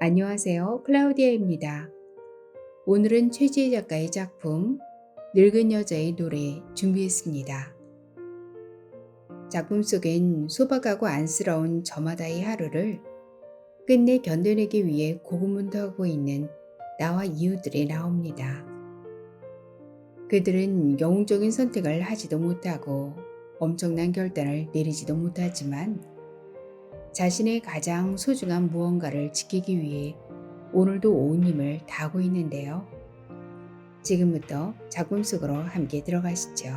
안녕하세요. 클라우디아입니다. 오늘은 최지혜 작가의 작품 늙은 여자의 노래 준비했습니다. 작품 속엔 소박하고 안쓰러운 저마다의 하루를 끝내 견뎌내기 위해 고군분투하고 있는 나와 이웃들이 나옵니다. 그들은 영웅적인 선택을 하지도 못하고 엄청난 결단을 내리지도 못하지만 자신의 가장 소중한 무언가를 지키기 위해 오늘도 온 힘을 다하고 있는데요. 지금부터 작품 속으로 함께 들어가시죠.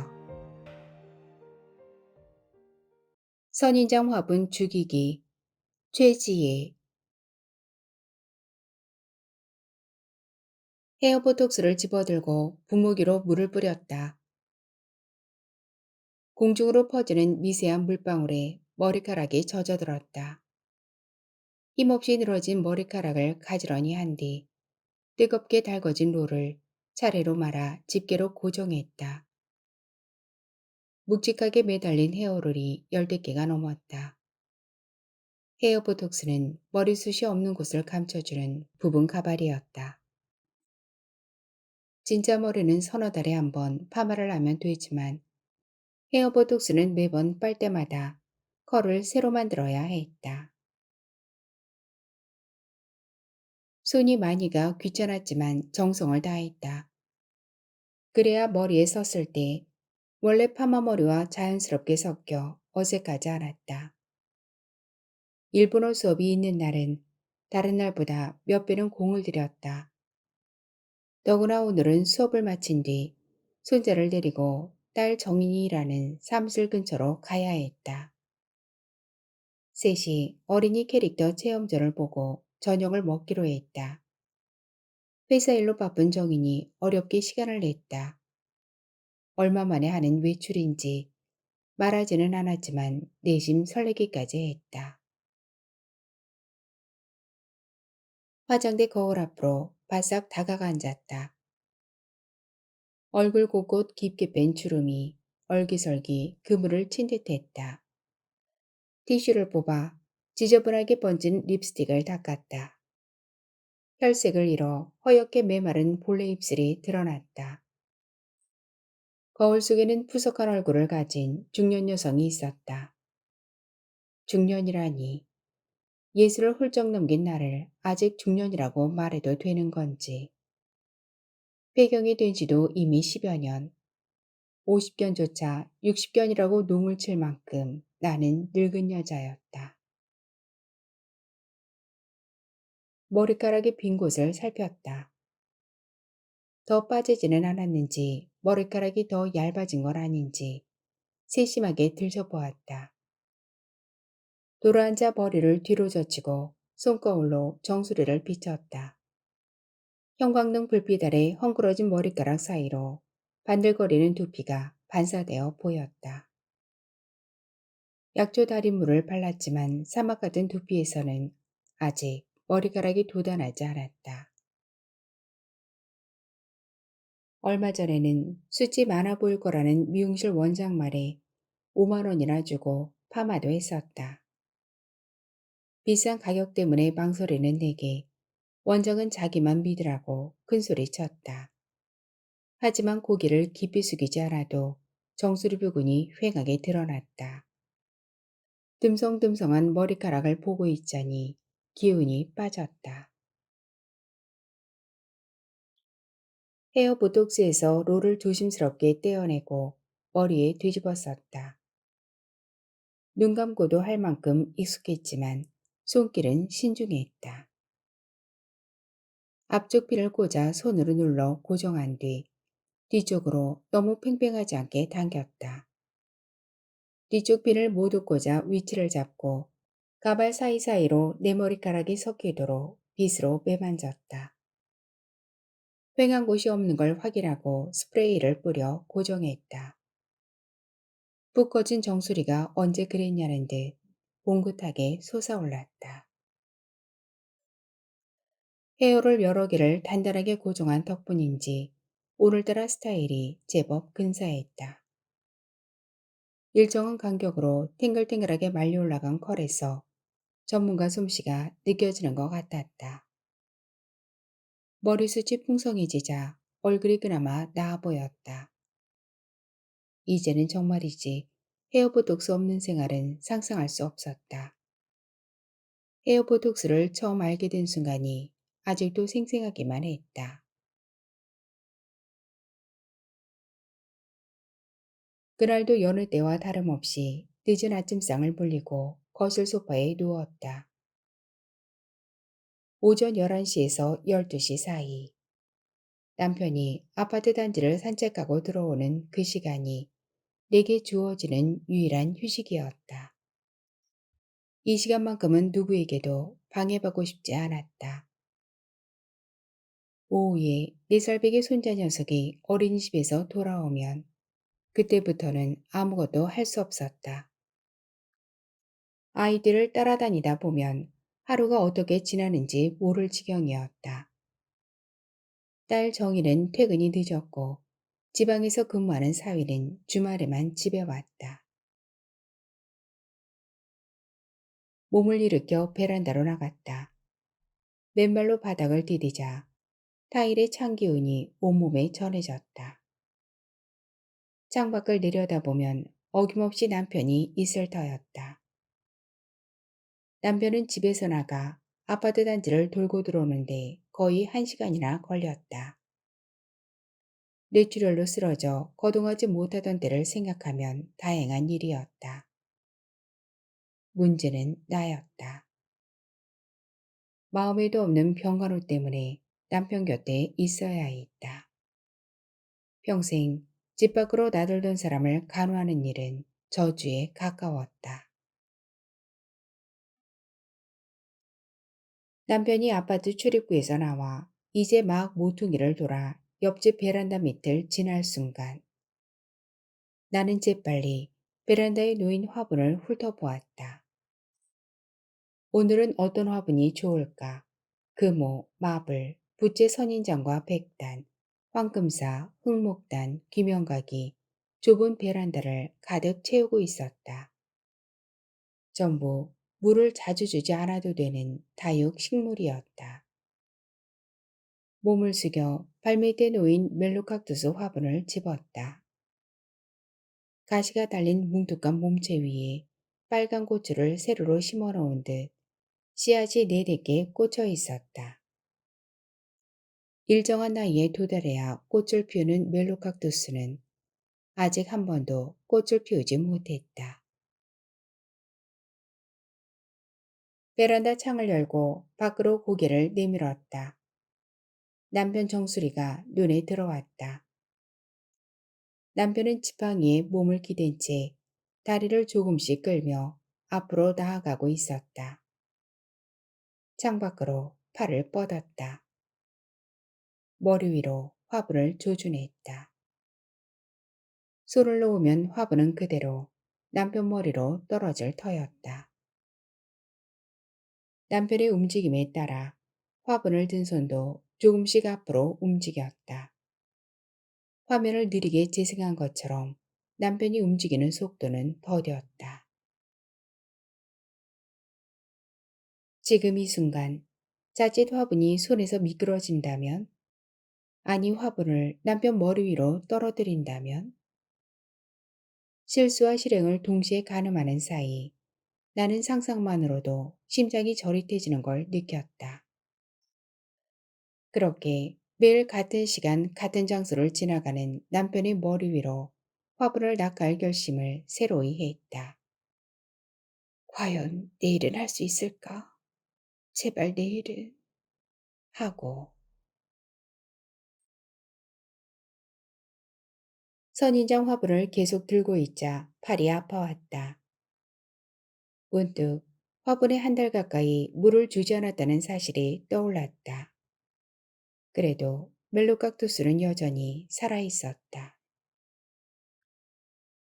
선인장 화분 죽이기 최지혜. 헤어보톡스를 집어들고 분무기로 물을 뿌렸다. 공중으로 퍼지는 미세한 물방울에 머리카락이 젖어들었다. 힘없이 늘어진 머리카락을 가지런히 한 뒤 뜨겁게 달궈진 롤을 차례로 말아 집게로 고정했다. 묵직하게 매달린 헤어롤이 10개가 넘었다. 헤어보톡스는 머리숱이 없는 곳을 감춰주는 부분 가발이었다. 진짜 머리는 서너 달에 한 번 파마를 하면 되지만 헤어보톡스는 매번 빨 때마다 컬을 새로 만들어야 했다. 손이 많이가 귀찮았지만 정성을 다했다. 그래야 머리에 썼을 때 원래 파마 머리와 자연스럽게 섞여 어색하지 않았다. 일본어 수업이 있는 날은 다른 날보다 몇 배는 공을 들였다. 더구나 오늘은 수업을 마친 뒤 손자를 데리고 딸 정인이 일하는 사무실 근처로 가야 했다. 셋이 어린이 캐릭터 체험전을 보고 저녁을 먹기로 했다. 회사 일로 바쁜 정인이 어렵게 시간을 냈다. 얼마 만에 하는 외출인지 말하지는 않았지만 내심 설레기까지 했다. 화장대 거울 앞으로 바싹 다가가 앉았다. 얼굴 곳곳 깊게 뺀 주름이 얼기설기 그물을 친 듯했다. 티슈를 뽑아 지저분하게 번진 립스틱을 닦았다. 혈색을 잃어 허옇게 메마른 본래 입술이 드러났다. 거울 속에는 푸석한 얼굴을 가진 중년 여성이 있었다. 중년이라니 예술을 훌쩍 넘긴 나를 아직 중년이라고 말해도 되는 건지. 배경이 된 지도 이미 10여 년. 50견조차 60견이라고 농을 칠 만큼 나는 늙은 여자였다. 머리카락이 빈 곳을 살폈다. 더 빠지지는 않았는지 머리카락이 더 얇아진 건 아닌지 세심하게 들춰보았다. 돌아앉아 머리를 뒤로 젖히고 손거울로 정수리를 비쳤다. 형광등 불빛 아래 헝클어진 머리카락 사이로 반들거리는 두피가 반사되어 보였다. 약초 달인 물을 발랐지만 사막 같은 두피에서는 아직 머리카락이 돋아나지 않았다. 얼마 전에는 숱이 많아 보일 거라는 미용실 원장 말에 5만 원이나 주고 파마도 했었다. 비싼 가격 때문에 망설이는 내게 원장은 자기만 믿으라고 큰소리 쳤다. 하지만 고개를 깊이 숙이지 않아도 정수리 부근이 휑하게 드러났다. 듬성듬성한 머리카락을 보고 있자니 기운이 빠졌다. 헤어 보톡스에서 롤을 조심스럽게 떼어내고 머리에 뒤집어 썼다. 눈 감고도 할 만큼 익숙했지만 손길은 신중했다. 앞쪽 핀을 꽂아 손으로 눌러 고정한 뒤 뒤쪽으로 너무 팽팽하지 않게 당겼다. 뒤쪽 핀을 모두 꽂아 위치를 잡고 가발 사이사이로 내 머리카락이 섞이도록 빗으로 매만졌다. 휑한 곳이 없는 걸 확인하고 스프레이를 뿌려 고정했다. 푹 꺼진 정수리가 언제 그랬냐는 듯 봉긋하게 솟아올랐다. 헤어를 여러 개를 단단하게 고정한 덕분인지 오늘따라 스타일이 제법 근사했다. 일정한 간격으로 탱글탱글하게 말려 올라간 컬에서 전문가 솜씨가 느껴지는 것 같았다. 머리숱이 풍성해지자 얼굴이 그나마 나아 보였다. 이제는 정말이지 헤어보톡스 없는 생활은 상상할 수 없었다. 헤어보톡스를 처음 알게 된 순간이 아직도 생생하기만 했다. 그날도 여느 때와 다름없이 늦은 아침상을 불리고 거실 소파에 누웠다. 오전 11시에서 12시 사이 남편이 아파트 단지를 산책하고 들어오는 그 시간이 내게 주어지는 유일한 휴식이었다. 이 시간만큼은 누구에게도 방해받고 싶지 않았다. 오후에 4살배기 손자 녀석이 어린이집에서 돌아오면 그때부터는 아무것도 할 수 없었다. 아이들을 따라다니다 보면 하루가 어떻게 지나는지 모를 지경이었다. 딸 정희는 퇴근이 늦었고 지방에서 근무하는 사위는 주말에만 집에 왔다. 몸을 일으켜 베란다로 나갔다. 맨발로 바닥을 디디자 타일의 찬 기운이 온몸에 전해졌다. 창밖을 내려다보면 어김없이 남편이 있을 터였다. 남편은 집에서 나가 아파트 단지를 돌고 들어오는데 거의 1시간이나 걸렸다. 뇌출혈로 쓰러져 거동하지 못하던 때를 생각하면 다행한 일이었다. 문제는 나였다. 마음에도 없는 병간호 때문에 남편 곁에 있어야 했다. 평생 집 밖으로 나돌던 사람을 간호하는 일은 저주에 가까웠다. 남편이 아파트 출입구에서 나와 이제 막 모퉁이를 돌아 옆집 베란다 밑을 지날 순간 나는 재빨리 베란다에 놓인 화분을 훑어보았다. 오늘은 어떤 화분이 좋을까? 금호, 마블, 부채 선인장과 백단, 황금사, 흑목단, 귀명각이 좁은 베란다를 가득 채우고 있었다. 전부 물을 자주 주지 않아도 되는 다육 식물이었다. 몸을 숙여 발밑에 놓인 멜로칵투스 화분을 집었다. 가시가 달린 뭉툭한 몸체 위에 빨간 고추를 세로로 심어 놓은 듯 씨앗이 네댓개 꽂혀 있었다. 일정한 나이에 도달해야 꽃을 피우는 멜로칵투스는 아직 한 번도 꽃을 피우지 못했다. 베란다 창을 열고 밖으로 고개를 내밀었다. 남편 정수리가 눈에 들어왔다. 남편은 지팡이에 몸을 기댄 채 다리를 조금씩 끌며 앞으로 나아가고 있었다. 창밖으로 팔을 뻗었다. 머리 위로 화분을 조준했다. 손을 놓으면 화분은 그대로 남편 머리로 떨어질 터였다. 남편의 움직임에 따라 화분을 든 손도 조금씩 앞으로 움직였다. 화면을 느리게 재생한 것처럼 남편이 움직이는 속도는 더뎠다. 지금 이 순간 자칫 화분이 손에서 미끄러진다면, 아니 화분을 남편 머리 위로 떨어뜨린다면, 실수와 실행을 동시에 가늠하는 사이 나는 상상만으로도 심장이 저릿해지는 걸 느꼈다. 그렇게 매일 같은 시간 같은 장소를 지나가는 남편의 머리 위로 화분을 낚을 결심을 새로이 했다. 과연 내일은 할 수 있을까? 제발 내일은 하고 선인장 화분을 계속 들고 있자 팔이 아파왔다. 문득 화분에 한 달 가까이 물을 주지 않았다는 사실이 떠올랐다. 그래도 멜로kaktus는 여전히 살아있었다.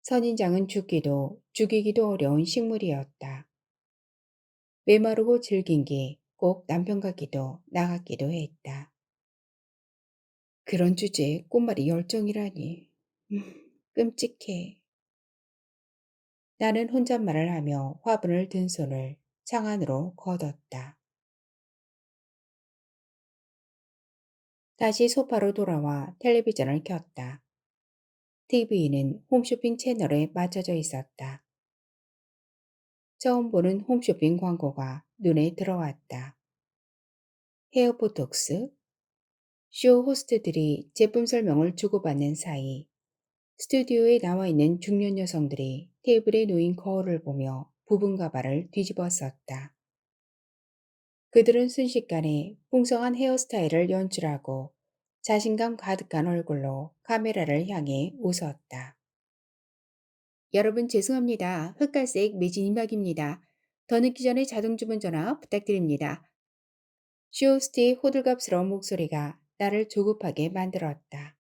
선인장은 죽기도 죽이기도 어려운 식물이었다. 메마르고 질긴 게 꼭 남편 같기도 나같기도 했다. 그런 주제에 꽃말이 열정이라니. 끔찍해. 나는 혼잣말을 하며 화분을 든 손을 창 안으로 걷었다. 다시 소파로 돌아와 텔레비전을 켰다. TV는 홈쇼핑 채널에 맞춰져 있었다. 처음 보는 홈쇼핑 광고가 눈에 들어왔다. 헤어보톡스? 쇼 호스트들이 제품 설명을 주고받는 사이 스튜디오에 나와 있는 중년 여성들이 테이블에 놓인 거울을 보며 부분 가발을 뒤집어 썼다. 그들은 순식간에 풍성한 헤어스타일을 연출하고 자신감 가득한 얼굴로 카메라를 향해 웃었다. 여러분 죄송합니다. 흑갈색 매진 임박입니다. 더 늦기 전에 자동 주문 전화 부탁드립니다. 쇼호스트의 호들갑스러운 목소리가 나를 조급하게 만들었다.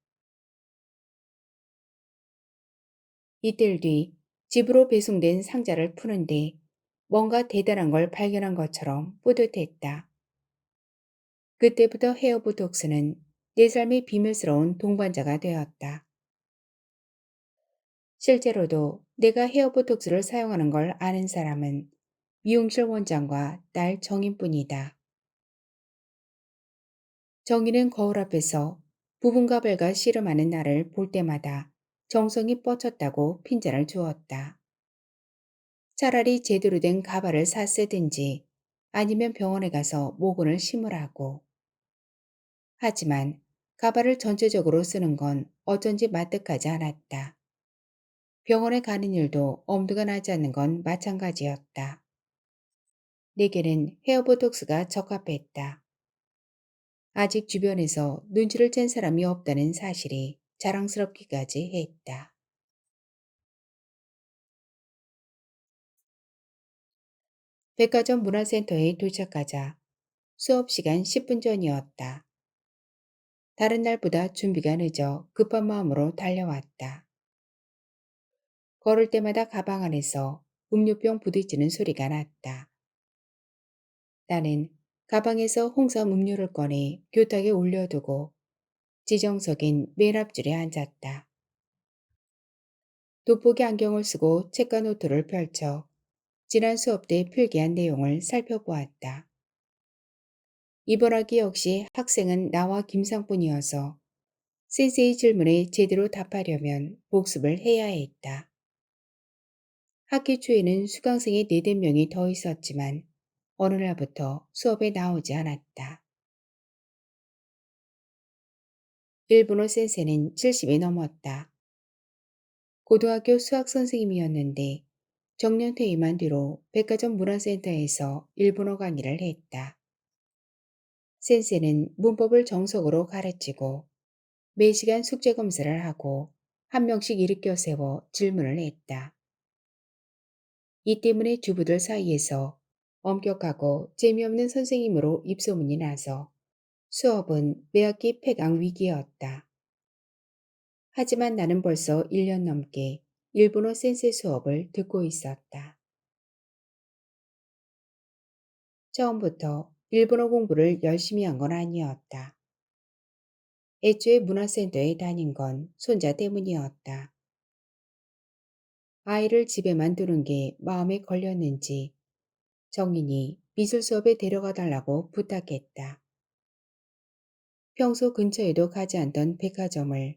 이틀 뒤 집으로 배송된 상자를 푸는데 뭔가 대단한 걸 발견한 것처럼 뿌듯했다. 그때부터 헤어보톡스는 내 삶의 비밀스러운 동반자가 되었다. 실제로도 내가 헤어보톡스를 사용하는 걸 아는 사람은 미용실 원장과 딸 정인뿐이다. 정인은 거울 앞에서 부분 가발과 씨름하는 나를 볼 때마다 정성이 뻗쳤다고 핀잔을 주었다. 차라리 제대로 된 가발을 사 쓰든지 아니면 병원에 가서 모근을 심으라고. 하지만 가발을 전체적으로 쓰는 건 어쩐지 마뜩하지 않았다. 병원에 가는 일도 엄두가 나지 않는 건 마찬가지였다. 내게는 헤어보톡스가 적합했다. 아직 주변에서 눈치를 챈 사람이 없다는 사실이 자랑스럽기까지 했다. 백화점 문화센터에 도착하자 수업 시간 10분 전이었다. 다른 날보다 준비가 늦어 급한 마음으로 달려왔다. 걸을 때마다 가방 안에서 음료병 부딪히는 소리가 났다. 나는 가방에서 홍삼 음료를 꺼내 교탁에 올려두고 지정석인 맨 앞줄에 앉았다. 돋보기 안경을 쓰고 책과 노트를 펼쳐 지난 수업 때 필기한 내용을 살펴보았다. 이번 학기 역시 학생은 나와 김상뿐이어서 센세이 질문에 제대로 답하려면 복습을 해야 했다. 학기 초에는 수강생이 4~5명이 더 있었지만 어느 날부터 수업에 나오지 않았다. 일본어 센세는 70이 넘었다. 고등학교 수학 선생님이었는데 정년 퇴임한 뒤로 백화점 문화센터에서 일본어 강의를 했다. 센세는 문법을 정석으로 가르치고 매시간 숙제 검사를 하고 한 명씩 일으켜 세워 질문을 했다. 이 때문에 주부들 사이에서 엄격하고 재미없는 선생님으로 입소문이 나서 수업은 매학기 폐강 위기였다. 하지만 나는 벌써 1년 넘게 일본어 센세 수업을 듣고 있었다. 처음부터 일본어 공부를 열심히 한 건 아니었다. 애초에 문화센터에 다닌 건 손자 때문이었다. 아이를 집에만 두는 게 마음에 걸렸는지 정인이 미술 수업에 데려가 달라고 부탁했다. 평소 근처에도 가지 않던 백화점을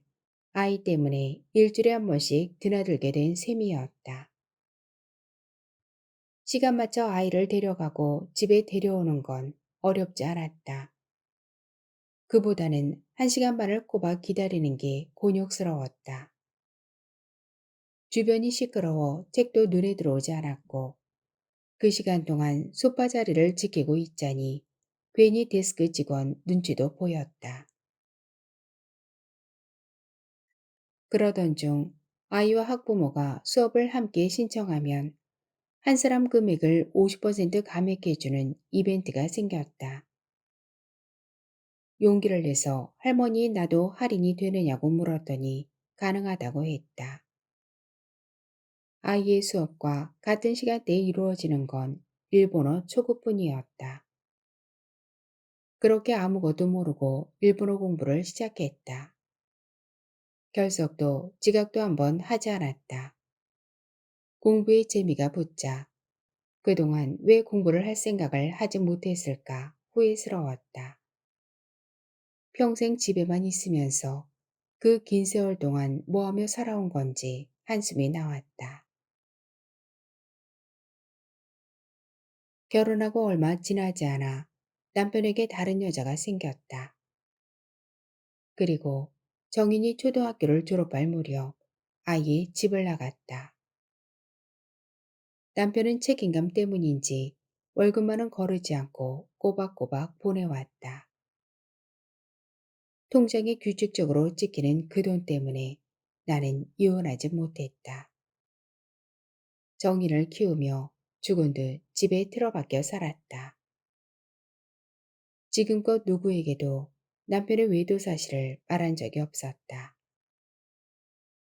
아이 때문에 일주일에 한 번씩 드나들게 된 셈이었다. 시간 맞춰 아이를 데려가고 집에 데려오는 건 어렵지 않았다. 그보다는 1시간 반을 꼬박 기다리는 게 곤욕스러웠다. 주변이 시끄러워 책도 눈에 들어오지 않았고 그 시간 동안 소파 자리를 지키고 있자니 괜히 데스크 직원 눈치도 보였다. 그러던 중 아이와 학부모가 수업을 함께 신청하면 한 사람 금액을 50% 감액해주는 이벤트가 생겼다. 용기를 내서 할머니 나도 할인이 되느냐고 물었더니 가능하다고 했다. 아이의 수업과 같은 시간대에 이루어지는 건 일본어 초급뿐이었다. 그렇게 아무것도 모르고 일본어 공부를 시작했다. 결석도 지각도 한번 하지 않았다. 공부에 재미가 붙자 그동안 왜 공부를 할 생각을 하지 못했을까 후회스러웠다. 평생 집에만 있으면서 그 긴 세월 동안 뭐 하며 살아온 건지 한숨이 나왔다. 결혼하고 얼마 지나지 않아 남편에게 다른 여자가 생겼다. 그리고 정인이 초등학교를 졸업할 무렵 아예 집을 나갔다. 남편은 책임감 때문인지 월급만은 거르지 않고 꼬박꼬박 보내왔다. 통장에 규칙적으로 찍히는 그 돈 때문에 나는 이혼하지 못했다. 정인을 키우며 죽은 듯 집에 틀어박혀 살았다. 지금껏 누구에게도 남편의 외도 사실을 말한 적이 없었다.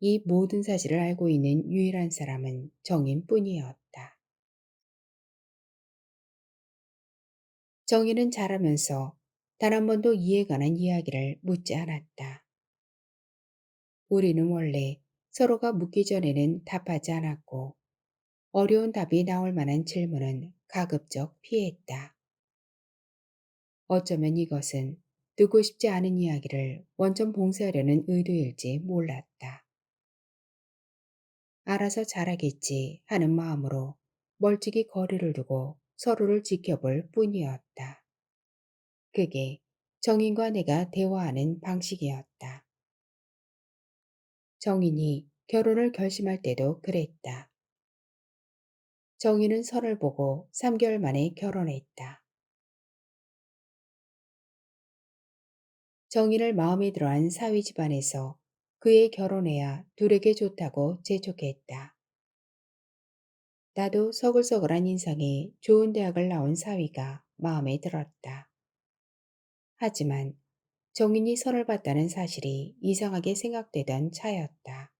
이 모든 사실을 알고 있는 유일한 사람은 정인뿐이었다. 정인은 자라면서 단 한 번도 이에 관한 이야기를 묻지 않았다. 우리는 원래 서로가 묻기 전에는 답하지 않았고 어려운 답이 나올 만한 질문은 가급적 피했다. 어쩌면 이것은 듣고 싶지 않은 이야기를 원천 봉쇄하려는 의도일지 몰랐다. 알아서 잘하겠지 하는 마음으로 멀찍이 거리를 두고 서로를 지켜볼 뿐이었다. 그게 정인과 내가 대화하는 방식이었다. 정인이 결혼을 결심할 때도 그랬다. 정인은 설을 보고 3개월 만에 결혼했다. 정인을 마음에 들어한 사위 집안에서 그의 결혼해야 둘에게 좋다고 재촉했다. 나도 서글서글한 인상에 좋은 대학을 나온 사위가 마음에 들었다. 하지만 정인이 설을 봤다는 사실이 이상하게 생각되던 차였다.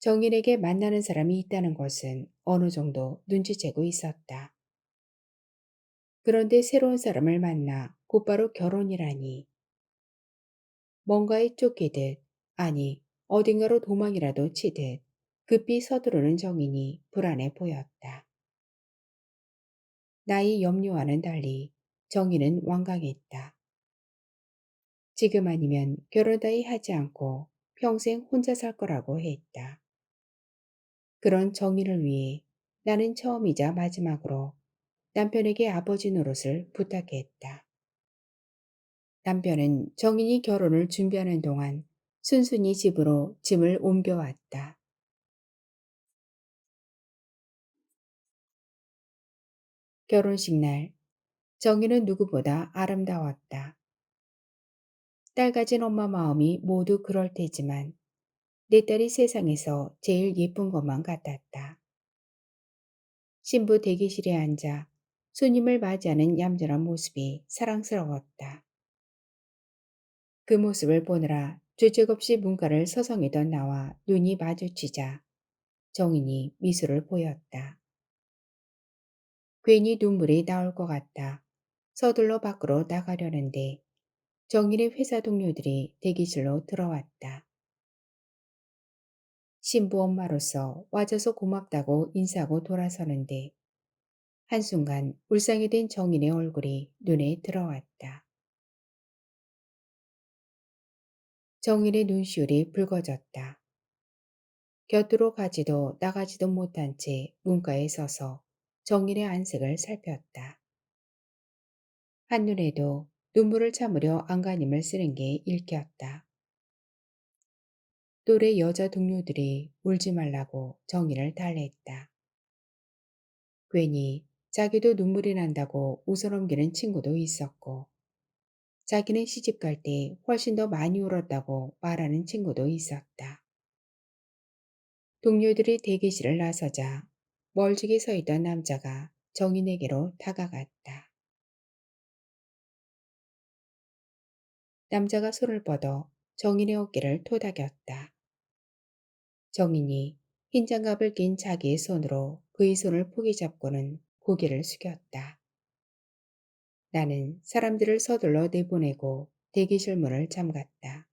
정인에게 만나는 사람이 있다는 것은 어느 정도 눈치채고 있었다. 그런데 새로운 사람을 만나 곧바로 결혼이라니 뭔가에 쫓기듯 아니 어딘가로 도망이라도 치듯 급히 서두르는 정인이 불안해 보였다. 나의 염려와는 달리 정인은 완강했다. 지금 아니면 결혼 따위 하지 않고 평생 혼자 살 거라고 했다. 그런 정인을 위해 나는 처음이자 마지막으로 남편에게 아버지 노릇을 부탁했다. 남편은 정인이 결혼을 준비하는 동안 순순히 집으로 짐을 옮겨왔다. 결혼식 날 정인은 누구보다 아름다웠다. 딸 가진 엄마 마음이 모두 그럴 테지만 내 딸이 세상에서 제일 예쁜 것만 같았다. 신부 대기실에 앉아 손님을 맞이하는 얌전한 모습이 사랑스러웠다. 그 모습을 보느라 죄책 없이 문가를 서성이던 나와 눈이 마주치자 정인이 미소를 보였다. 괜히 눈물이 나올 것 같다. 서둘러 밖으로 나가려는데 정인의 회사 동료들이 대기실로 들어왔다. 신부 엄마로서 와줘서 고맙다고 인사하고 돌아서는데 한순간 울상이 된 정인의 얼굴이 눈에 들어왔다. 정인의 눈시울이 붉어졌다. 곁으로 가지도 나가지도 못한 채 문가에 서서 정인의 안색을 살폈다. 한눈에도 눈물을 참으려 안간힘을 쓰는 게 읽혔다. 또래 여자 동료들이 울지 말라고 정인을 달랬다. 괜히 자기도 눈물이 난다고 웃어넘기는 친구도 있었고 자기는 시집 갈 때 훨씬 더 많이 울었다고 말하는 친구도 있었다. 동료들이 대기실을 나서자 멀찍이 서 있던 남자가 정인에게로 다가갔다. 남자가 손을 뻗어 정인의 어깨를 토닥였다. 정인이 흰 장갑을 낀 자기의 손으로 그의 손을 포기 잡고는 고개를 숙였다. 나는 사람들을 서둘러 내보내고 대기실 문을 잠갔다.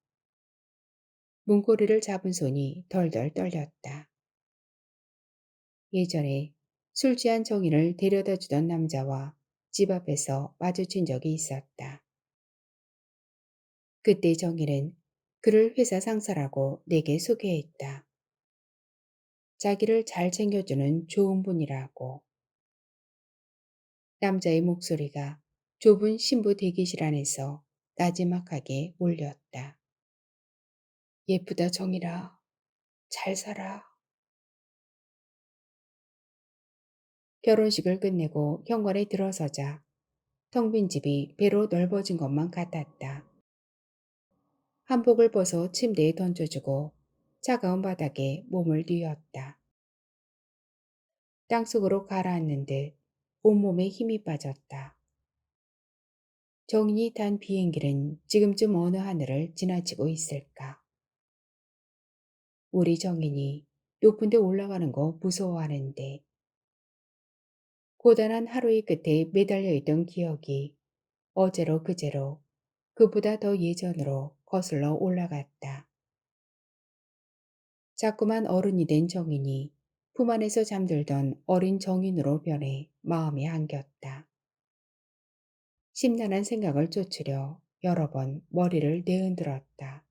문고리를 잡은 손이 덜덜 떨렸다. 예전에 술 취한 정인을 데려다 주던 남자와 집 앞에서 마주친 적이 있었다. 그때 정희는 그를 회사 상사라고 내게 소개했다. 자기를 잘 챙겨주는 좋은 분이라고. 남자의 목소리가 좁은 신부 대기실 안에서 나지막하게 울렸다. 예쁘다 정희라. 잘 살아. 결혼식을 끝내고 현관에 들어서자 텅 빈 집이 배로 넓어진 것만 같았다. 한복을 벗어 침대에 던져주고 차가운 바닥에 몸을 뉘었다. 땅속으로 가라앉는 듯 온몸에 힘이 빠졌다. 정인이 탄 비행기는 지금쯤 어느 하늘을 지나치고 있을까? 우리 정인이 높은 데 올라가는 거 무서워하는데 고단한 하루의 끝에 매달려 있던 기억이 어제로 그제로 그보다 더 예전으로 거슬러 올라갔다. 자꾸만 어른이 된 정인이 품 안에서 잠들던 어린 정인으로 변해 마음이 안겼다. 심란한 생각을 쫓으려 여러 번 머리를 내흔들었다.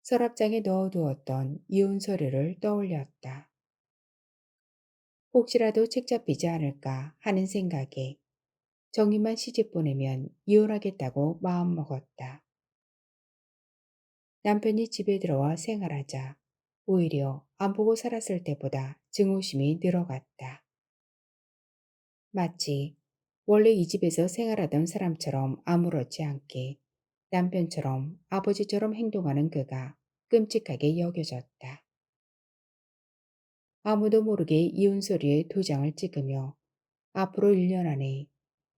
서랍장에 넣어두었던 이혼 서류를 떠올렸다. 혹시라도 책 잡히지 않을까 하는 생각에 정인만 시집 보내면 이혼하겠다고 마음먹었다. 남편이 집에 들어와 생활하자 오히려 안 보고 살았을 때보다 증오심이 늘어갔다. 마치 원래 이 집에서 생활하던 사람처럼 아무렇지 않게 남편처럼 아버지처럼 행동하는 그가 끔찍하게 여겨졌다. 아무도 모르게 이혼 서류에 도장을 찍으며 앞으로 1년 안에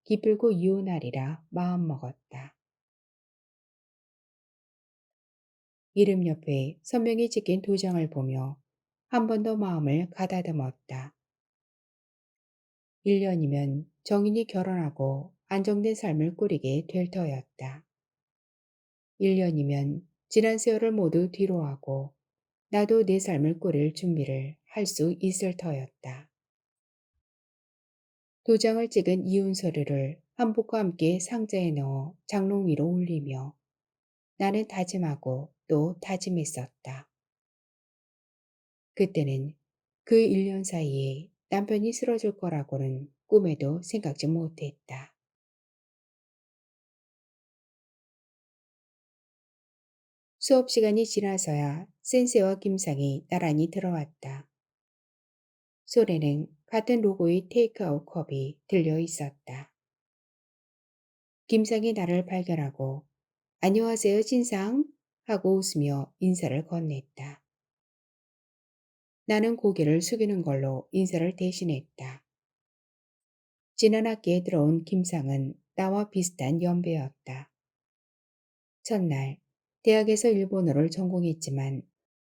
기필코 이혼하리라 마음먹었다. 이름 옆에 선명히 찍힌 도장을 보며 한 번 더 마음을 가다듬었다. 1년이면 정인이 결혼하고 안정된 삶을 꾸리게 될 터였다. 1년이면 지난 세월을 모두 뒤로하고 나도 내 삶을 꾸릴 준비를 할 수 있을 터였다. 도장을 찍은 이혼 서류를 한복과 함께 상자에 넣어 장롱 위로 올리며 나는 다짐하고 또 다짐했었다. 그때는 그 1년 사이에 남편이 쓰러질 거라고는 꿈에도 생각지 못했다. 수업 시간이 지나서야 센세와 김상이 나란히 들어왔다. 손에는 같은 로고의 테이크아웃 컵이 들려 있었다. 김상이 나를 발견하고 안녕하세요 진상 하고 웃으며 인사를 건넸다. 나는 고개를 숙이는 걸로 인사를 대신했다. 지난 학기에 들어온 김상은 나와 비슷한 연배였다. 첫날 대학에서 일본어를 전공했지만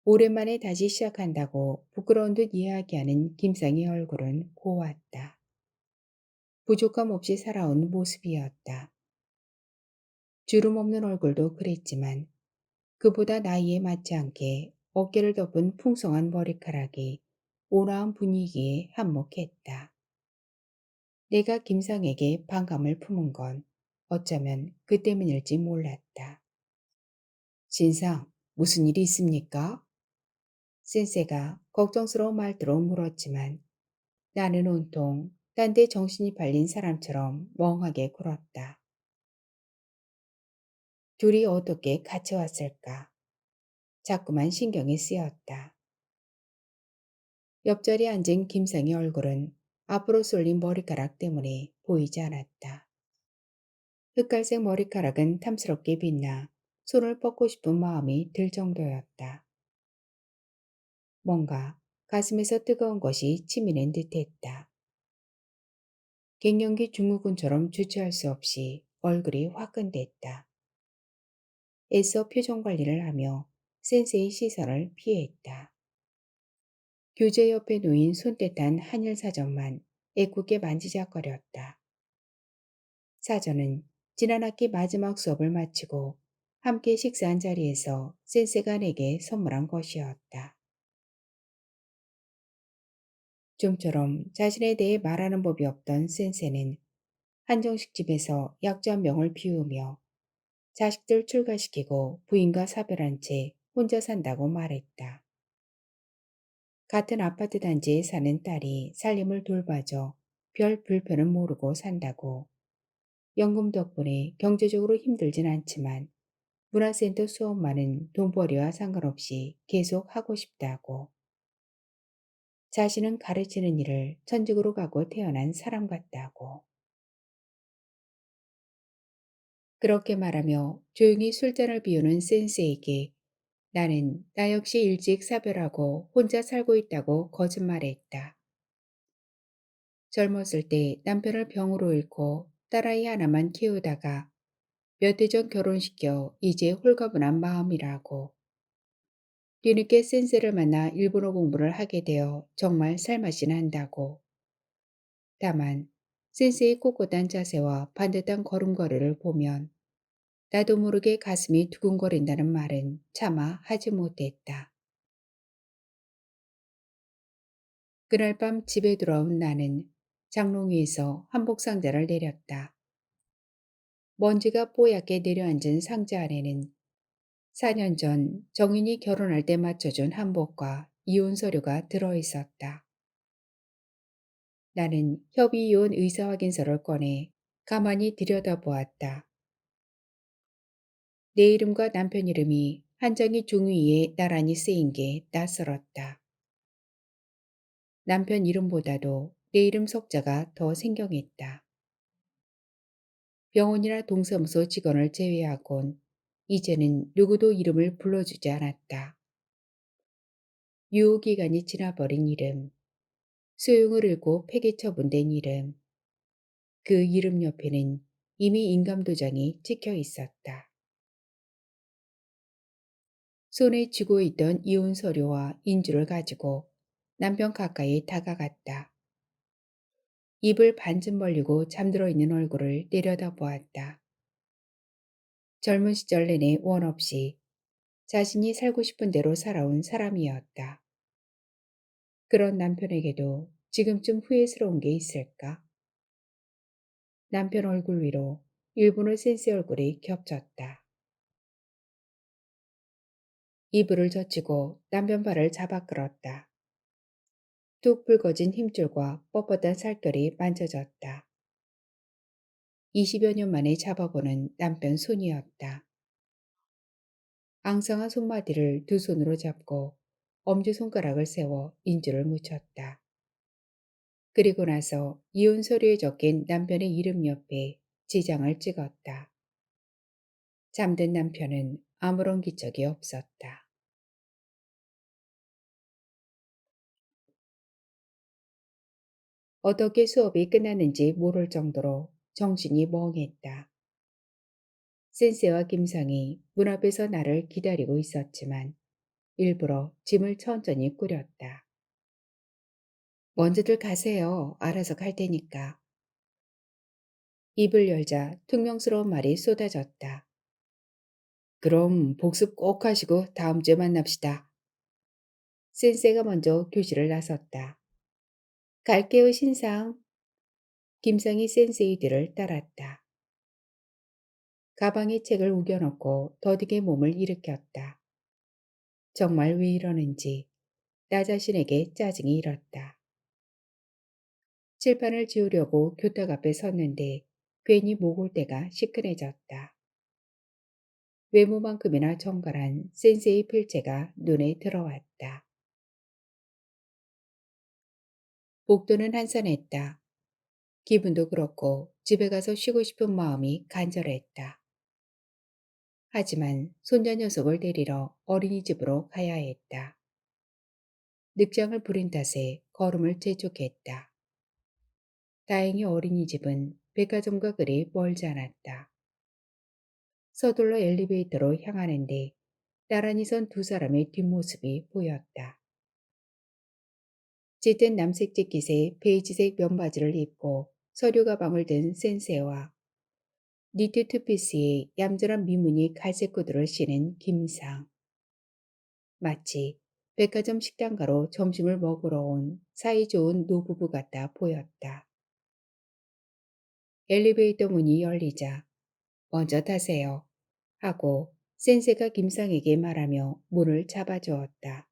오랜만에 다시 시작한다고 부끄러운 듯 이야기하는 김상의 얼굴은 고왔다. 부족함 없이 살아온 모습이었다. 주름 없는 얼굴도 그랬지만 그보다 나이에 맞지 않게 어깨를 덮은 풍성한 머리카락이 온화한 분위기에 한몫했다. 내가 김상에게 반감을 품은 건 어쩌면 그 때문일지 몰랐다. 진상, 무슨 일이 있습니까? 센세가 걱정스러운 말투로 물었지만 나는 온통 딴 데 정신이 팔린 사람처럼 멍하게 굴었다. 둘이 어떻게 같이 왔을까? 자꾸만 신경이 쓰였다. 옆자리에 앉은 김상의 얼굴은 앞으로 쏠린 머리카락 때문에 보이지 않았다. 흑갈색 머리카락은 탐스럽게 빛나 손을 뻗고 싶은 마음이 들 정도였다. 뭔가 가슴에서 뜨거운 것이 치미는 듯했다. 갱년기 증후군처럼 주체할 수 없이 얼굴이 화끈댔다. 애써 표정 관리를 하며 센세의 시선을 피했다. 교재 옆에 놓인 손때탄 한일 사전만 애꿎게 만지작거렸다. 사전은 지난 학기 마지막 수업을 마치고 함께 식사한 자리에서 센세가 내게 선물한 것이었다. 좀처럼 자신에 대해 말하는 법이 없던 센세는 한정식 집에서 약주 한 병을 비우며 자식들 출가시키고 부인과 사별한 채 혼자 산다고 말했다. 같은 아파트 단지에 사는 딸이 살림을 돌봐줘 별 불편은 모르고 산다고. 연금 덕분에 경제적으로 힘들진 않지만 문화센터 수업만은 돈벌이와 상관없이 계속 하고 싶다고. 자신은 가르치는 일을 천직으로 가고 태어난 사람 같다고. 그렇게 말하며 조용히 술잔을 비우는 센스에게 나는 나 역시 일찍 사별하고 혼자 살고 있다고 거짓말했다. 젊었을 때 남편을 병으로 잃고 딸아이 하나만 키우다가 몇 해 전 결혼시켜 이제 홀가분한 마음이라고. 뒤늦게 센세를 만나 일본어 공부를 하게 되어 정말 살맛이 난다고. 다만 센세의 꼿꼿한 자세와 반듯한 걸음걸이를 보면 나도 모르게 가슴이 두근거린다는 말은 차마 하지 못했다. 그날 밤 집에 돌아온 나는 장롱 위에서 한복 상자를 내렸다. 먼지가 뽀얗게 내려앉은 상자 안에는 4년 전 정인이 결혼할 때 맞춰준 한복과 이혼 서류가 들어있었다. 나는 협의 이혼 의사 확인서를 꺼내 가만히 들여다보았다. 내 이름과 남편 이름이 한 장의 종이 위에 나란히 쓰인 게 낯설었다. 남편 이름보다도 내 이름 석자가 더 생경했다. 병원이나 동사무소 직원을 제외하곤 이제는 누구도 이름을 불러주지 않았다. 유효기간이 지나버린 이름, 소용을 잃고 폐기 처분된 이름, 그 이름 옆에는 이미 인감도장이 찍혀 있었다. 손에 쥐고 있던 이혼 서류와 인주를 가지고 남편 가까이 다가갔다. 입을 반쯤 벌리고 잠들어 있는 얼굴을 내려다보았다. 젊은 시절 내내 원 없이 자신이 살고 싶은 대로 살아온 사람이었다. 그런 남편에게도 지금쯤 후회스러운 게 있을까? 남편 얼굴 위로 일본어 센스 얼굴이 겹쳤다. 이불을 젖히고 남편 발을 잡아 끌었다. 뚝 붉어진 힘줄과 뻣뻣한 살결이 만져졌다. 20여 년 만에 잡아보는 남편 손이었다. 앙상한 손마디를 두 손으로 잡고 엄지손가락을 세워 인주를 묻혔다. 그리고 나서 이혼 서류에 적힌 남편의 이름 옆에 지장을 찍었다. 잠든 남편은 아무런 기척이 없었다. 어떻게 수업이 끝났는지 모를 정도로 정신이 멍했다. 센세와 김상이 문 앞에서 나를 기다리고 있었지만 일부러 짐을 천천히 꾸렸다. 먼저들 가세요. 알아서 갈 테니까. 입을 열자 퉁명스러운 말이 쏟아졌다. 그럼 복습 꼭 하시고 다음 주에 만납시다. 센세가 먼저 교실을 나섰다. 갈게요 신상. 김상이 센세의 뒤를 따랐다. 가방에 책을 우겨넣고 더디게 몸을 일으켰다. 정말 왜 이러는지 나 자신에게 짜증이 일었다. 칠판을 지우려고 교탁 앞에 섰는데 괜히 목올대가 시큰해졌다. 외모만큼이나 정갈한 센세의 필체가 눈에 들어왔다. 복도는 한산했다. 기분도 그렇고 집에 가서 쉬고 싶은 마음이 간절했다. 하지만 손자 녀석을 데리러 어린이집으로 가야 했다. 늑장을 부린 탓에 걸음을 재촉했다. 다행히 어린이집은 백화점과 그리 멀지 않았다. 서둘러 엘리베이터로 향하는데 나란히 선 두 사람의 뒷모습이 보였다. 짙은 남색 재킷에 베이지색 면바지를 입고 서류 가방을 든 센세와 니트 투피스에 얌전한 미무늬 갈색 구두를 신은 김상. 마치 백화점 식당가로 점심을 먹으러 온 사이좋은 노부부 같아 보였다. 엘리베이터 문이 열리자 "먼저 타세요." 하고 센세가 김상에게 말하며 문을 잡아주었다.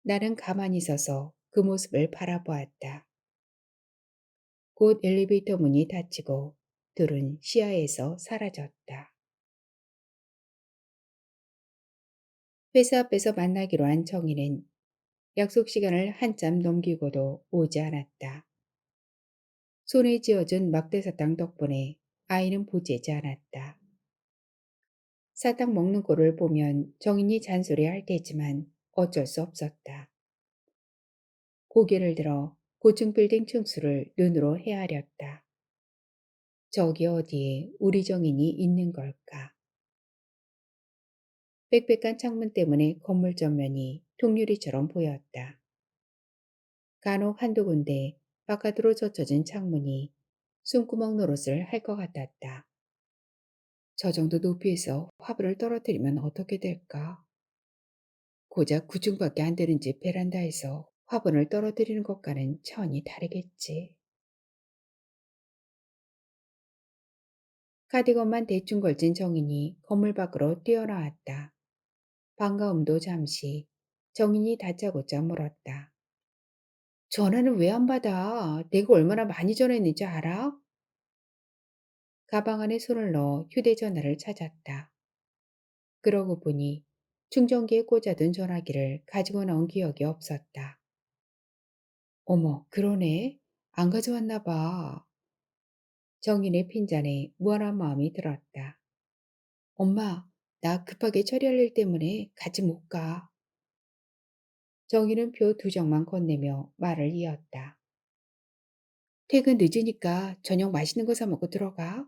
나는 가만히 서서 그 모습을 바라보았다. 곧 엘리베이터 문이 닫히고 둘은 시야에서 사라졌다. 회사 앞에서 만나기로 한 정희는 약속 시간을 한참 넘기고도 오지 않았다. 손에 쥐어준 막대사탕 덕분에 아이는 보채지 않았다. 사탕 먹는 꼴을 보면 정인이 잔소리할 테지만 어쩔 수 없었다. 고개를 들어 고층 빌딩 층수를 눈으로 헤아렸다. 저기 어디에 우리 정인이 있는 걸까? 빽빽한 창문 때문에 건물 전면이 통유리처럼 보였다. 간혹 한두 군데 바깥으로 젖혀진 창문이 숨구멍 노릇을 할 것 같았다. 저 정도 높이에서 화분을 떨어뜨리면 어떻게 될까? 고작 9층밖에 안 되는 집 베란다에서 화분을 떨어뜨리는 것과는 차원이 다르겠지. 카디건만 대충 걸친 정인이 건물 밖으로 뛰어나왔다. 반가움도 잠시 정인이 다짜고짜 물었다. 전화는 왜 안 받아? 내가 얼마나 많이 전화했는지 알아? 가방 안에 손을 넣어 휴대전화를 찾았다. 그러고 보니 충전기에 꽂아둔 전화기를 가지고 나온 기억이 없었다. 어머, 그러네. 안 가져왔나 봐. 정인의 핀잔에 무한한 마음이 들었다. 엄마, 나 급하게 처리할 일 때문에 같이 못 가. 정인은 표 2장만 건네며 말을 이었다. 퇴근 늦으니까 저녁 맛있는 거 사 먹고 들어가.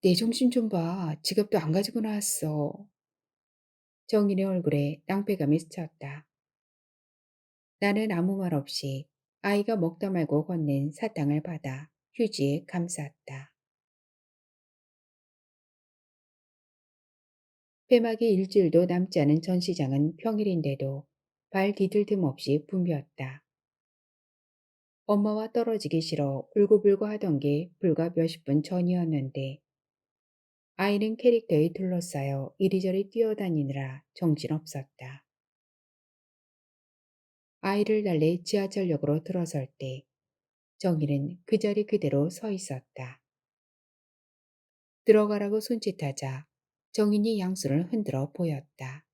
내 정신 좀 봐. 지갑도 안 가지고 나왔어. 정인의 얼굴에 낭패감이 스쳤다. 나는 아무 말 없이 아이가 먹다 말고 건넨 사탕을 받아 휴지에 감쌌다. 폐막이 일주일도 남지 않은 전시장은 평일인데도 발 디딜 틈 없이 붐볐다. 엄마와 떨어지기 싫어 울고불고 하던 게 불과 몇십 분 전이었는데 아이는 캐릭터에 둘러싸여 이리저리 뛰어다니느라 정신없었다. 아이를 달래 지하철역으로 들어설 때 정희는 그 자리 그대로 서 있었다. 들어가라고 손짓하자 정인이 양손을 흔들어 보였다.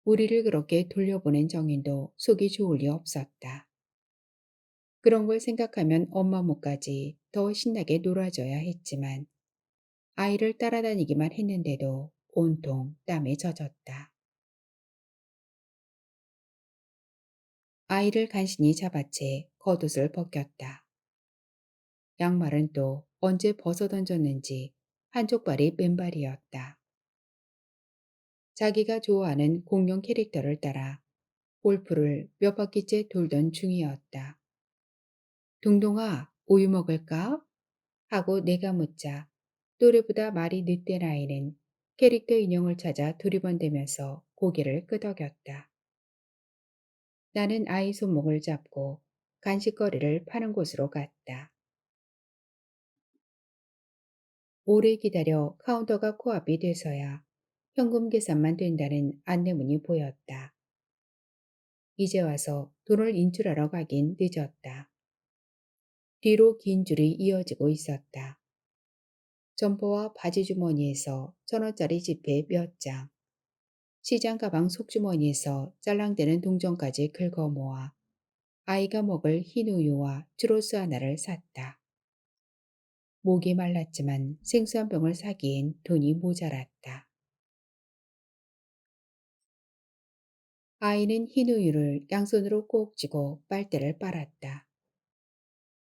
우리를 그렇게 돌려보낸 정인도 속이 좋을 리 없었다. 그런 걸 생각하면 엄마 목까지 더 신나게 놀아줘야 했지만 아이를 따라다니기만 했는데도 온통 땀에 젖었다. 아이를 간신히 잡아채 겉옷을 벗겼다. 양말은 또 언제 벗어던졌는지 한쪽 발이 맨발이었다. 자기가 좋아하는 공룡 캐릭터를 따라 골프를 몇 바퀴째 돌던 중이었다. 동동아, 우유 먹을까? 하고 내가 묻자 또래보다 말이 늦된 아이는 캐릭터 인형을 찾아 두리번대면서 고개를 끄덕였다. 나는 아이 손목을 잡고 간식거리를 파는 곳으로 갔다. 오래 기다려 카운터가 코앞이 돼서야 현금 계산만 된다는 안내문이 보였다. 이제 와서 돈을 인출하러 가긴 늦었다. 뒤로 긴 줄이 이어지고 있었다. 점퍼와 바지 주머니에서 1,000원짜리 지폐 몇 장, 시장 가방 속주머니에서 짤랑대는 동전까지 긁어 모아 아이가 먹을 흰 우유와 추로스 하나를 샀다. 목이 말랐지만 생수 한 병을 사기엔 돈이 모자랐다. 아이는 흰 우유를 양손으로 꼭 쥐고 빨대를 빨았다.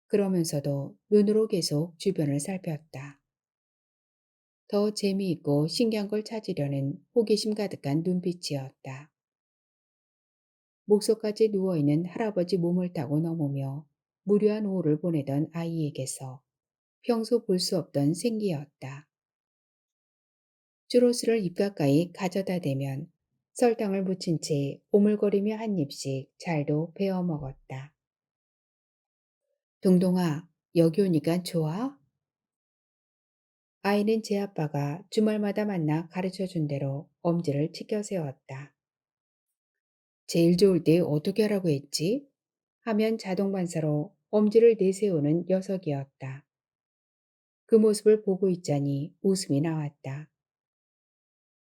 그러면서도 눈으로 계속 주변을 살폈다. 더 재미있고 신기한 걸 찾으려는 호기심 가득한 눈빛이었다. 목소까지 누워있는 할아버지 몸을 타고 넘으며 무료한 오후를 보내던 아이에게서 평소 볼 수 없던 생기였다. 쭈로스를 입 가까이 가져다 대면 설탕을 묻힌 채 오물거리며 한 입씩 잘도 베어 먹었다. 동동아, 여기 오니까 좋아? 아이는 제 아빠가 주말마다 만나 가르쳐 준 대로 엄지를 치켜 세웠다. 제일 좋을 때 어떻게 하라고 했지? 하면 자동 반사로 엄지를 내세우는 녀석이었다. 그 모습을 보고 있자니 웃음이 나왔다.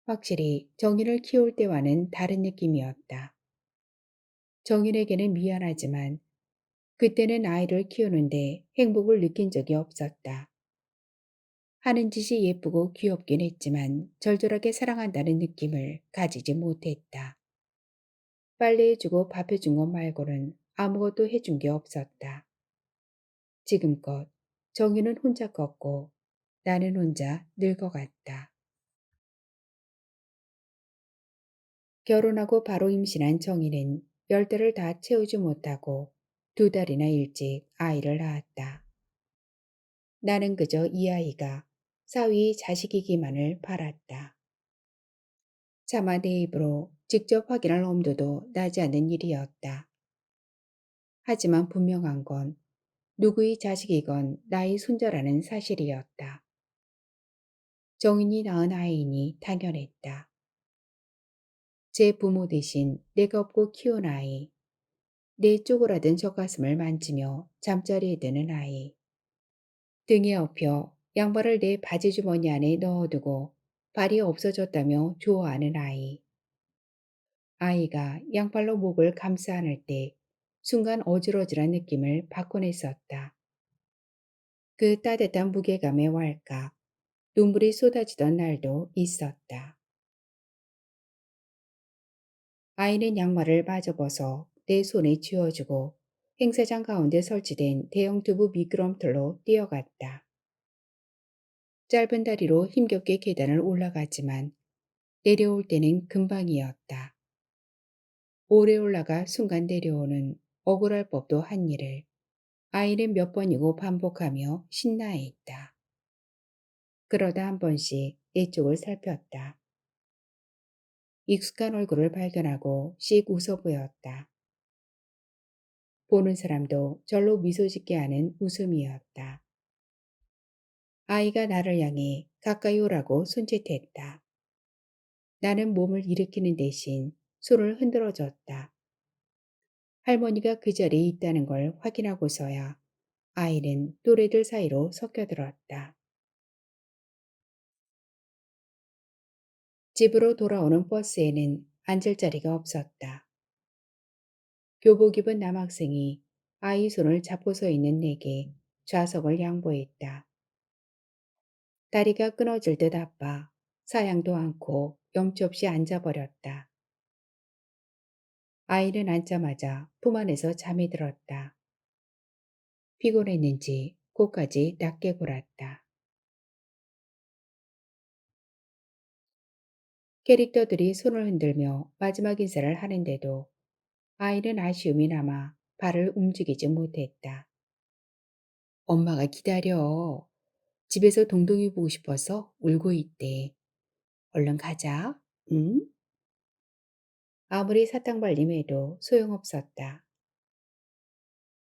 확실히 정인을 키울 때와는 다른 느낌이었다. 정인에게는 미안하지만 그때는 아이를 키우는데 행복을 느낀 적이 없었다. 하는 짓이 예쁘고 귀엽긴 했지만 절절하게 사랑한다는 느낌을 가지지 못했다. 빨래해주고 밥해준 것 말고는 아무것도 해준 게 없었다. 지금껏 정희는 혼자 컸고 나는 혼자 늙어갔다. 결혼하고 바로 임신한 정희는 10달을 다 채우지 못하고 2달이나 일찍 아이를 낳았다. 나는 그저 이 아이가 사위의 자식이기만을 바랐다. 차마 내 입으로 직접 확인할 엄두도 나지 않는 일이었다. 하지만 분명한 건 누구의 자식이건 나의 손자라는 사실이었다. 정인이 낳은 아이니 당연했다. 제 부모 대신 내가 업고 키운 아이, 내 쪼그라든 젖가슴을 만지며 잠자리에 드는 아이, 등에 업혀 양발을 내 바지 주머니 안에 넣어두고 발이 없어졌다며 좋아하는 아이, 아이가 양발로 목을 감싸 안을 때 순간 어질어질한 느낌을 받곤 했었다. 그 따뜻한 무게감에 왈까 눈물이 쏟아지던 날도 있었다. 아이는 양말을 마저 벗어 내 손에 쥐어주고 행사장 가운데 설치된 대형 튜브 미끄럼틀로 뛰어갔다. 짧은 다리로 힘겹게 계단을 올라갔지만 내려올 때는 금방이었다. 오래 올라가 순간 내려오는 억울할 법도 한 일을 아이는 몇 번이고 반복하며 신나했다. 그러다 한 번씩 내 쪽을 살폈다. 익숙한 얼굴을 발견하고 씩 웃어 보였다. 보는 사람도 절로 미소 짓게 하는 웃음이었다. 아이가 나를 향해 가까이 오라고 손짓했다. 나는 몸을 일으키는 대신 손을 흔들어 줬다. 할머니가 그 자리에 있다는 걸 확인하고서야 아이는 또래들 사이로 섞여들었다. 집으로 돌아오는 버스에는 앉을 자리가 없었다. 교복 입은 남학생이 아이 손을 잡고 서 있는 내게 좌석을 양보했다. 다리가 끊어질 듯 아파 사양도 않고 영접시 앉아버렸다. 아이는 앉자마자 품 안에서 잠이 들었다. 피곤했는지 코까지 낮게 골았다. 캐릭터들이 손을 흔들며 마지막 인사를 하는데도 아이는 아쉬움이 남아 발을 움직이지 못했다. 엄마가 기다려. 집에서 동동이 보고 싶어서 울고 있대. 얼른 가자. 응? 아무리 사탕발림해도 소용없었다.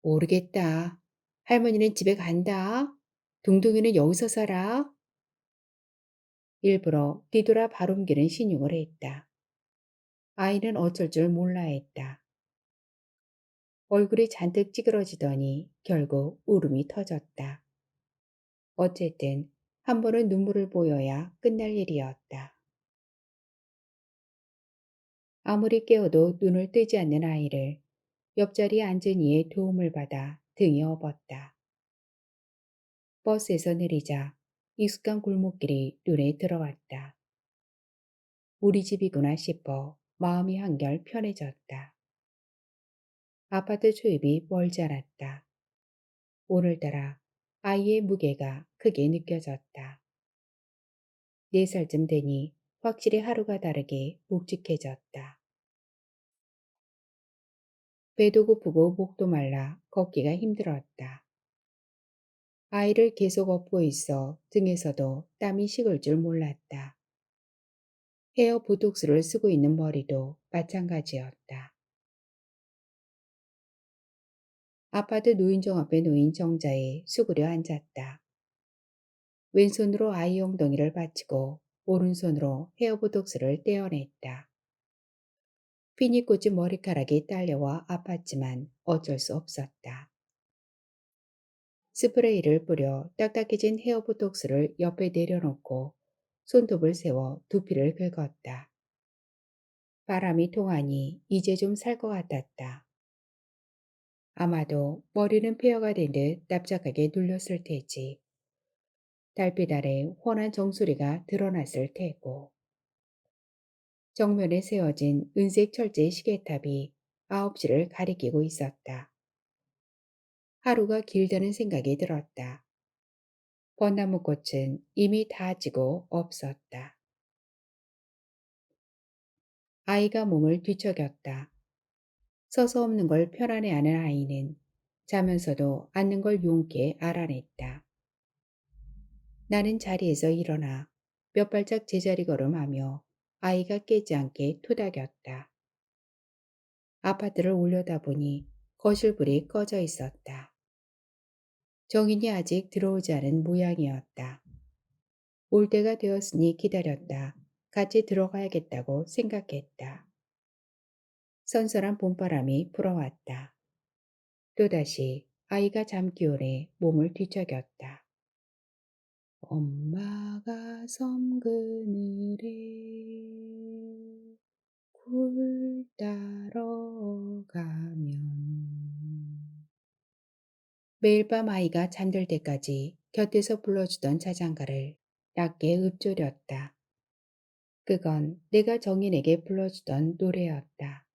모르겠다. 할머니는 집에 간다. 동동이는 여기서 살아. 일부러 뒤돌아 발 옮기는 신용을 했다. 아이는 어쩔 줄 몰라 했다. 얼굴이 잔뜩 찌그러지더니 결국 울음이 터졌다. 어쨌든 한 번은 눈물을 보여야 끝날 일이었다. 아무리 깨워도 눈을 뜨지 않는 아이를 옆자리에 앉은 이의 도움을 받아 등에 업었다. 버스에서 내리자 익숙한 골목길이 눈에 들어왔다. 우리 집이구나 싶어 마음이 한결 편해졌다. 아파트 초입이 멀지 않았다. 오늘따라 아이의 무게가 크게 느껴졌다. 4살쯤 되니 확실히 하루가 다르게 묵직해졌다. 배도 고프고 목도 말라 걷기가 힘들었다. 아이를 계속 업고 있어 등에서도 땀이 식을 줄 몰랐다. 헤어 보톡스를 쓰고 있는 머리도 마찬가지였다. 아파트 노인정 앞에 놓인 정자에 수그려 앉았다. 왼손으로 아이 엉덩이를 받치고 오른손으로 헤어보톡스를 떼어냈다. 피니 꽂힌 머리카락이 딸려와 아팠지만 어쩔 수 없었다. 스프레이를 뿌려 딱딱해진 헤어보톡스를 옆에 내려놓고 손톱을 세워 두피를 긁었다. 바람이 통하니 이제 좀 살 것 같았다. 아마도 머리는 폐허가 된 듯 납작하게 눌렸을 테지. 달빛 아래 훤한 정수리가 드러났을 테고. 정면에 세워진 은색 철제 시계탑이 9시를 가리키고 있었다. 하루가 길다는 생각이 들었다. 벚나무꽃은 이미 다 지고 없었다. 아이가 몸을 뒤척였다. 서서 없는 걸 편안해하는 아이는 자면서도 앉는 걸 용케 알아냈다. 나는 자리에서 일어나 몇 발짝 제자리 걸음하며 아이가 깨지 않게 토닥였다. 아파트를 올려다보니 거실불이 꺼져 있었다. 정인이 아직 들어오지 않은 모양이었다. 올 때가 되었으니 기다렸다. 같이 들어가야겠다고 생각했다. 선선한 봄바람이 불어왔다. 또다시 아이가 잠기오래 몸을 뒤척였다. 엄마가 섬 그늘에 굴 따러 가면 매일 밤 아이가 잠들 때까지 곁에서 불러주던 자장가를 낮게 읊조렸다. 그건 내가 정인에게 불러주던 노래였다.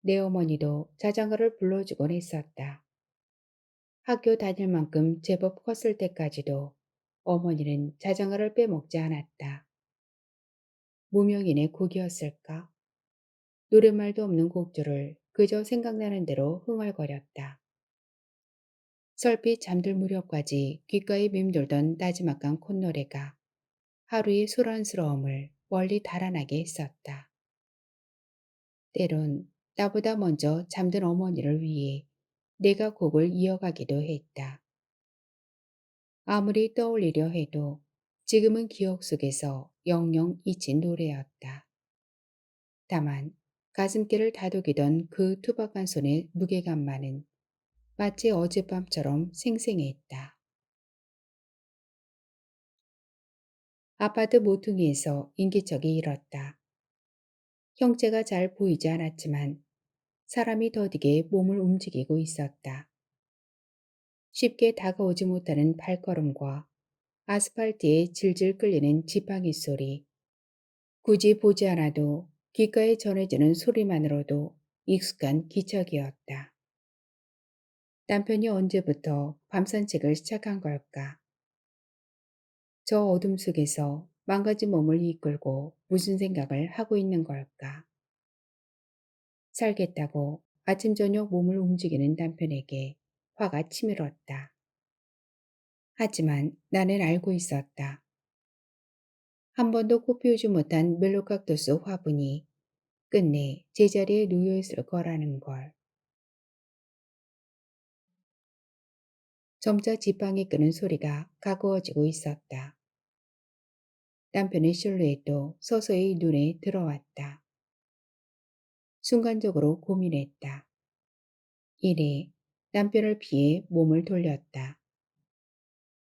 내 어머니도 자장가를 불러주곤 했었다. 학교 다닐 만큼 제법 컸을 때까지도 어머니는 자장가를 빼먹지 않았다. 무명인의 곡이었을까? 노랫말도 없는 곡들을 그저 생각나는 대로 흥얼거렸다. 설빛 잠들 무렵까지 귓가에 맴돌던 나지막한 콧노래가 하루의 소란스러움을 멀리 달아나게 했었다. 때론 나보다 먼저 잠든 어머니를 위해 내가 곡을 이어가기도 했다. 아무리 떠올리려 해도 지금은 기억 속에서 영영 잊힌 노래였다. 다만 가슴께를 다독이던 그 투박한 손의 무게감만은 마치 어젯밤처럼 생생했다. 아파트 모퉁이에서 인기척이 일었다. 형체가 잘 보이지 않았지만 사람이 더디게 몸을 움직이고 있었다. 쉽게 다가오지 못하는 발걸음과 아스팔트에 질질 끌리는 지팡이 소리, 굳이 보지 않아도 귓가에 전해지는 소리만으로도 익숙한 기척이었다. 남편이 언제부터 밤 산책을 시작한 걸까? 저 어둠 속에서 망가진 몸을 이끌고 무슨 생각을 하고 있는 걸까? 살겠다고 아침 저녁 몸을 움직이는 남편에게 화가 치밀었다. 하지만 나는 알고 있었다. 한 번도 꽃피우지 못한 멜로kaktus 화분이 끝내 제자리에 놓여있을 거라는 걸. 점차 지팡이 끄는 소리가 가까워지고 있었다. 남편의 실루엣도 서서히 눈에 들어왔다. 순간적으로 고민했다. 이내 남편을 피해 몸을 돌렸다.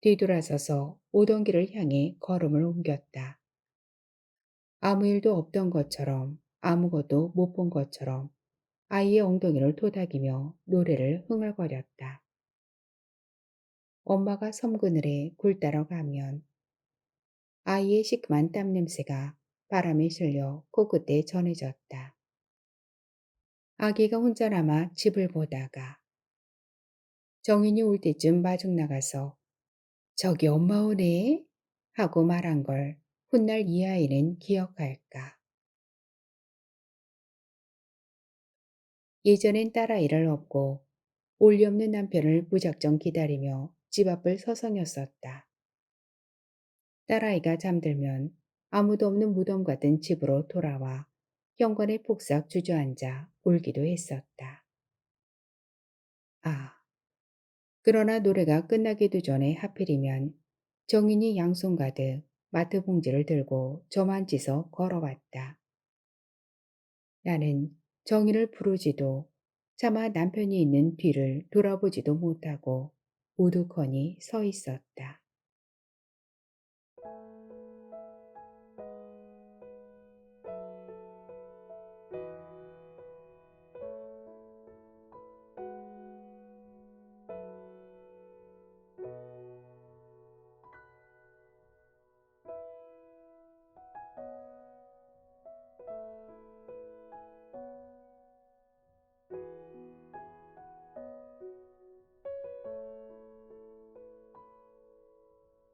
뒤돌아서서 오던 길을 향해 걸음을 옮겼다. 아무 일도 없던 것처럼 아무것도 못 본 것처럼 아이의 엉덩이를 토닥이며 노래를 흥얼거렸다. 엄마가 섬 그늘에 굴 따러 가면 아이의 시큼한 땀 냄새가 바람에 실려 코끝에 전해졌다. 아기가 혼자 남아 집을 보다가 정인이 올 때쯤 마중 나가서 저기 엄마 오네 하고 말한 걸 훗날 이 아이는 기억할까. 예전엔 딸아이를 업고 올리 없는 남편을 무작정 기다리며 집 앞을 서성였었다. 딸아이가 잠들면 아무도 없는 무덤 같은 집으로 돌아와 현관에 폭삭 주저앉아 울기도 했었다. 아, 그러나 노래가 끝나기도 전에 하필이면 정인이 양손 가득 마트 봉지를 들고 저만 지서 걸어왔다. 나는 정인을 부르지도 차마 남편이 있는 뒤를 돌아보지도 못하고 우두커니 서 있었다.